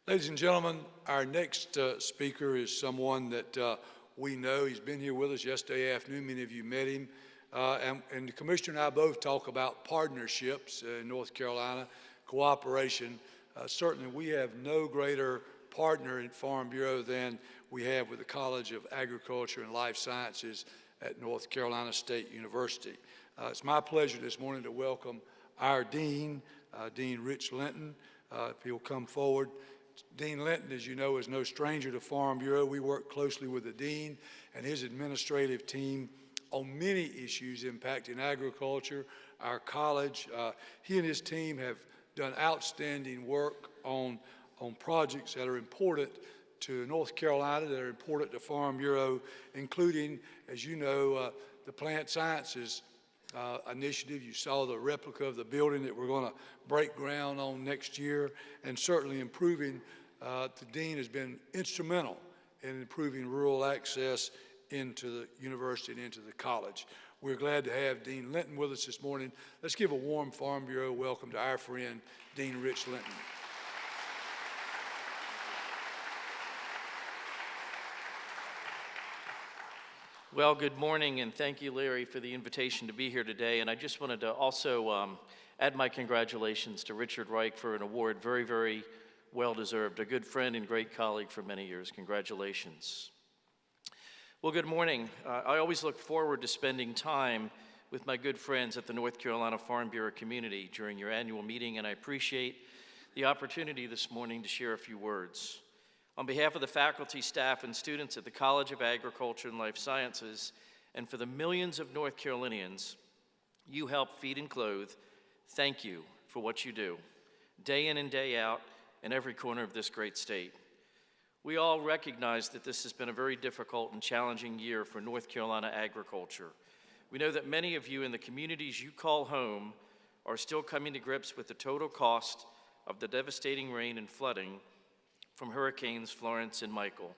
Ladies and gentlemen, our next speaker is someone that we know. He's been here with us yesterday afternoon. Many of you met him. And the Commissioner and I both talk about partnerships in North Carolina, cooperation. Certainly, we have no greater partner in Farm Bureau than we have with the College of Agriculture and Life Sciences at North Carolina State University. It's my pleasure this morning to welcome our Dean, Dean Rich Linton, if he'll come forward. Dean Linton, as you know, is no stranger to Farm Bureau. We work closely with the Dean and his administrative team on many issues impacting agriculture, our college. He and his team have done outstanding work on projects that are important to North Carolina, that are important to Farm Bureau, including, as you know, the Plant Sciences initiative. You saw the replica of the building that we're going to break ground on next year, and certainly improving, the Dean has been instrumental in improving rural access into the university and into the college. We're glad to have Dean Linton with us this morning. Let's give a warm Farm Bureau welcome to our friend, Dean Rich Linton. Well, good morning, and thank you, Larry, for the invitation to be here today. And I just wanted to also add my congratulations to Richard Reich for an award, very, very well-deserved. A good friend and great colleague for many years. Congratulations. Well, good morning. I always look forward to spending time with my good friends at the North Carolina Farm Bureau community during your annual meeting, and I appreciate the opportunity this morning to share a few words. On behalf of the faculty, staff, and students at the College of Agriculture and Life Sciences, and for the millions of North Carolinians you help feed and clothe, thank you for what you do, day in and day out, in every corner of this great state. We all recognize that this has been a very difficult and challenging year for North Carolina agriculture. We know that many of you in the communities you call home are still coming to grips with the total cost of the devastating rain and flooding from Hurricanes Florence and Michael.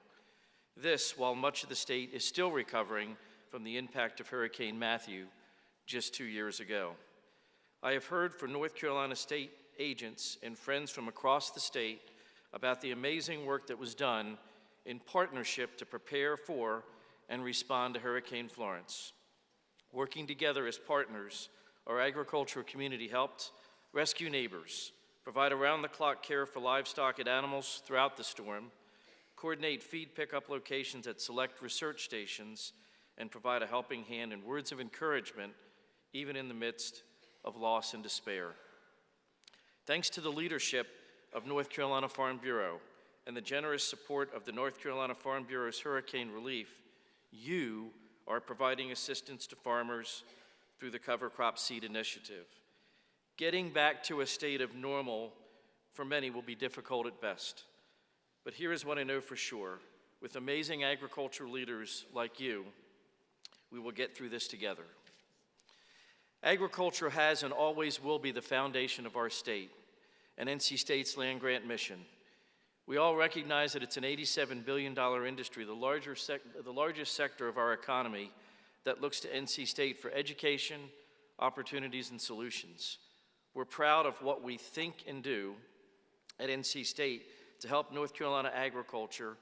This, while much of the state is still recovering from the impact of Hurricane Matthew just 2 years ago. I have heard from North Carolina state agents and friends from across the state about the amazing work that was done in partnership to prepare for and respond to Hurricane Florence. Working together as partners, our agricultural community helped rescue neighbors, provide around-the-clock care for livestock and animals throughout the storm, coordinate feed pickup locations at select research stations, and provide a helping hand and words of encouragement, even in the midst of loss and despair. Thanks to the leadership of North Carolina Farm Bureau and the generous support of the North Carolina Farm Bureau's Hurricane Relief, you are providing assistance to farmers through the Cover Crop Seed Initiative. Getting back to a state of normal for many will be difficult at best. But here is what I know for sure. With amazing agricultural leaders like you, we will get through this together. Agriculture has and always will be the foundation of our state and NC State's land-grant mission. We all recognize that it's an $87 billion industry, the largest sector of our economy that looks to NC State for education, opportunities, and solutions. We're proud of what we think and do at NC State to help North Carolina agriculture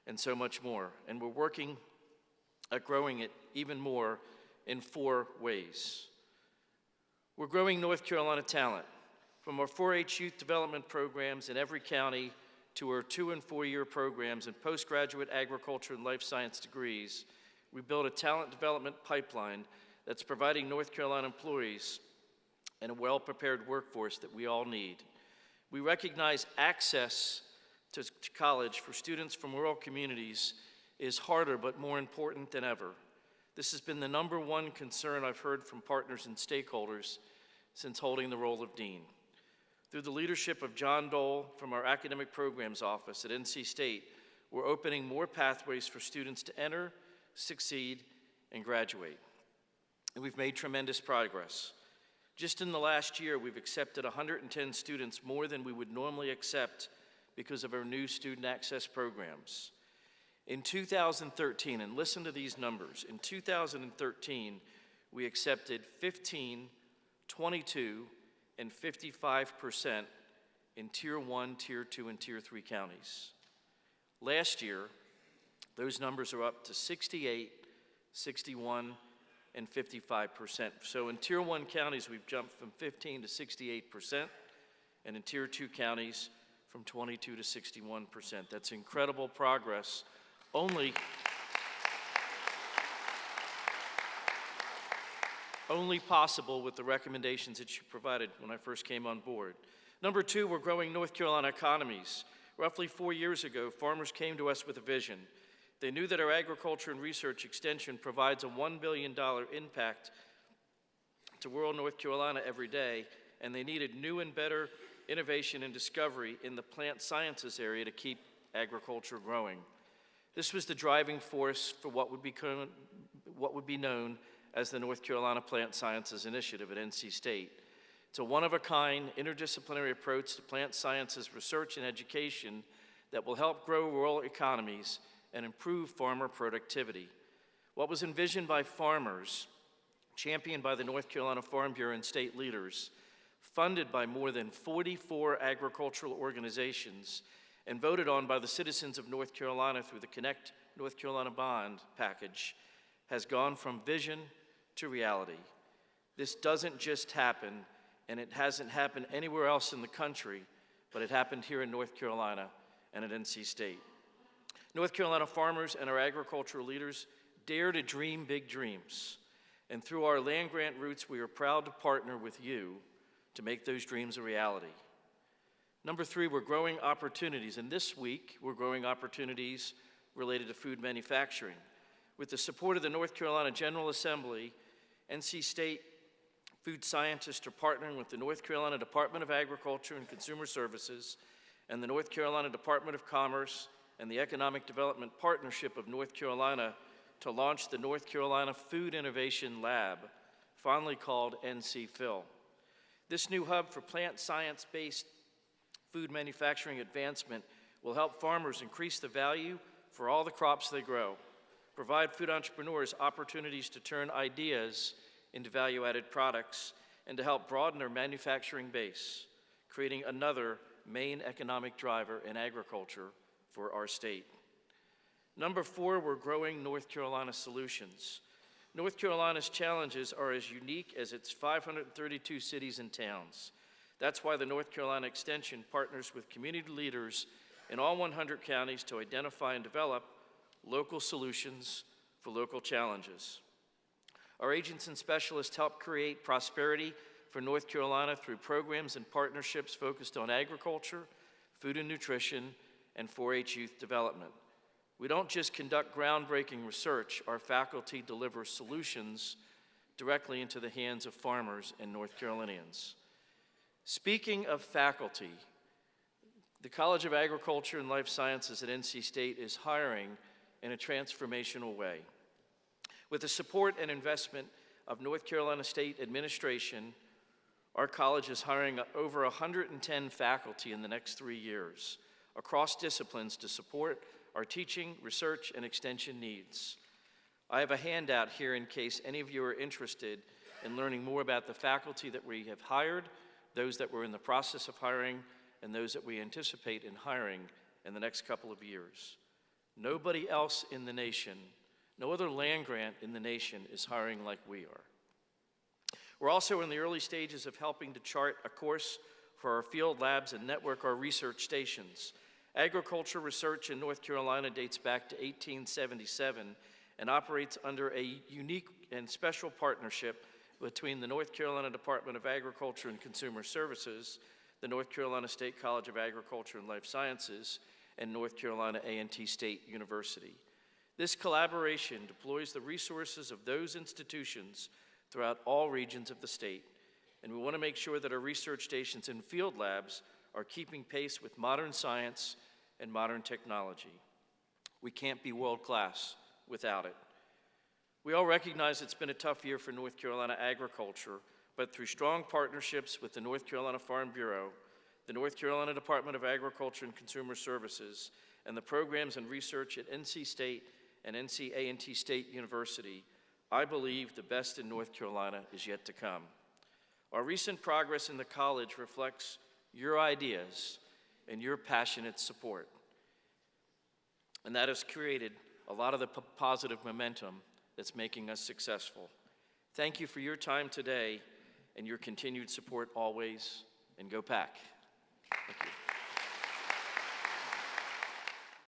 and so much more. And we're working at growing it even more in 4 ways. We're growing North Carolina talent, from our 4-H youth development programs in every county to our 2- and 4-year programs and postgraduate agriculture and life science degrees. We built a talent development pipeline that's providing North Carolina employees and a well-prepared workforce that we all need. We recognize access to college for students from rural communities is harder but more important than ever. This has been the #1 concern I've heard from partners and stakeholders since holding the role of dean. Through the leadership of John Dole from our Academic Programs Office at NC State, we're opening more pathways for students to enter, succeed, and graduate. And we've made tremendous progress. Just in the last year, we've accepted 110 students more than we would normally accept because of our new student access programs. In 2013, and listen to these numbers, in 2013, we accepted 15, 22, and 55% in Tier 1, Tier 2, and Tier 3 counties. Last year, those numbers are up to 68, 61, and 55%. So in Tier 1 counties, we've jumped from 15 to 68%, and in Tier 2 counties, from 22 to 61%. That's incredible progress, only possible with the recommendations that you provided when I first came on board. Number two, we're growing North Carolina economies. Roughly 4 years ago, farmers came to us with a vision. They knew that our agriculture and research extension provides a $1 billion impact to rural North Carolina every day, and they needed new and better innovation and discovery in the plant sciences area to keep agriculture growing. This was the driving force for what would be known as the North Carolina Plant Sciences Initiative at NC State. It's a one-of-a-kind, interdisciplinary approach to plant sciences research and education that will help grow rural economies and improve farmer productivity. What was envisioned by farmers, championed by the North Carolina Farm Bureau and state leaders, funded by more than 44 agricultural organizations, and voted on by the citizens of North Carolina through the Connect North Carolina Bond package, has gone from vision to reality. This doesn't just happen, and it hasn't happened anywhere else in the country, but it happened here in North Carolina and at NC State. North Carolina farmers and our agricultural leaders dare to dream big dreams, and through our land grant roots, we are proud to partner with you to make those dreams a reality. Number three, we're growing opportunities, and this week, we're growing opportunities related to food manufacturing. With the support of the North Carolina General Assembly, NC State food scientists are partnering with the North Carolina Department of Agriculture and Consumer Services and the North Carolina Department of Commerce and the Economic Development Partnership of North Carolina to launch the North Carolina Food Innovation Lab, fondly called NC Phil. This new hub for plant science-based food manufacturing advancement will help farmers increase the value for all the crops they grow, provide food entrepreneurs opportunities to turn ideas into value-added products, and to help broaden their manufacturing base, creating another main economic driver in agriculture for our state. Number four, we're growing North Carolina solutions. North Carolina's challenges are as unique as its 532 cities and towns. That's why the North Carolina Extension partners with community leaders in all 100 counties to identify and develop local solutions for local challenges. Our agents and specialists help create prosperity for North Carolina through programs and partnerships focused on agriculture, food and nutrition, and 4-H youth development. We don't just conduct groundbreaking research, our faculty delivers solutions directly into the hands of farmers and North Carolinians. Speaking of faculty, the College of Agriculture and Life Sciences at NC State is hiring in a transformational way. With the support and investment of North Carolina State Administration, our college is hiring over 110 faculty in the next 3 years across disciplines to support our teaching, research, and extension needs. I have a handout here in case any of you are interested in learning more about the faculty that we have hired, those that we're in the process of hiring, and those that we anticipate in hiring in the next couple of years. Nobody else in the nation, no other land grant in the nation is hiring like we are. We're also in the early stages of helping to chart a course for our field labs and network our research stations. Agriculture research in North Carolina dates back to 1877 and operates under a unique and special partnership between the North Carolina Department of Agriculture and Consumer Services, the North Carolina State College of Agriculture and Life Sciences, and North Carolina A&T State University. This collaboration deploys the resources of those institutions throughout all regions of the state, and we want to make sure that our research stations and field labs are keeping pace with modern science and modern technology. We can't be world-class without it. We all recognize it's been a tough year for North Carolina agriculture, but through strong partnerships with the North Carolina Farm Bureau, the North Carolina Department of Agriculture and Consumer Services, and the programs and research at NC State and NC A&T State University, I believe the best in North Carolina is yet to come. Our recent progress in the college reflects your ideas, and your passionate support. And that has created a lot of the positive momentum that's making us successful. Thank you for your time today and your continued support always, and go Pack. Thank you.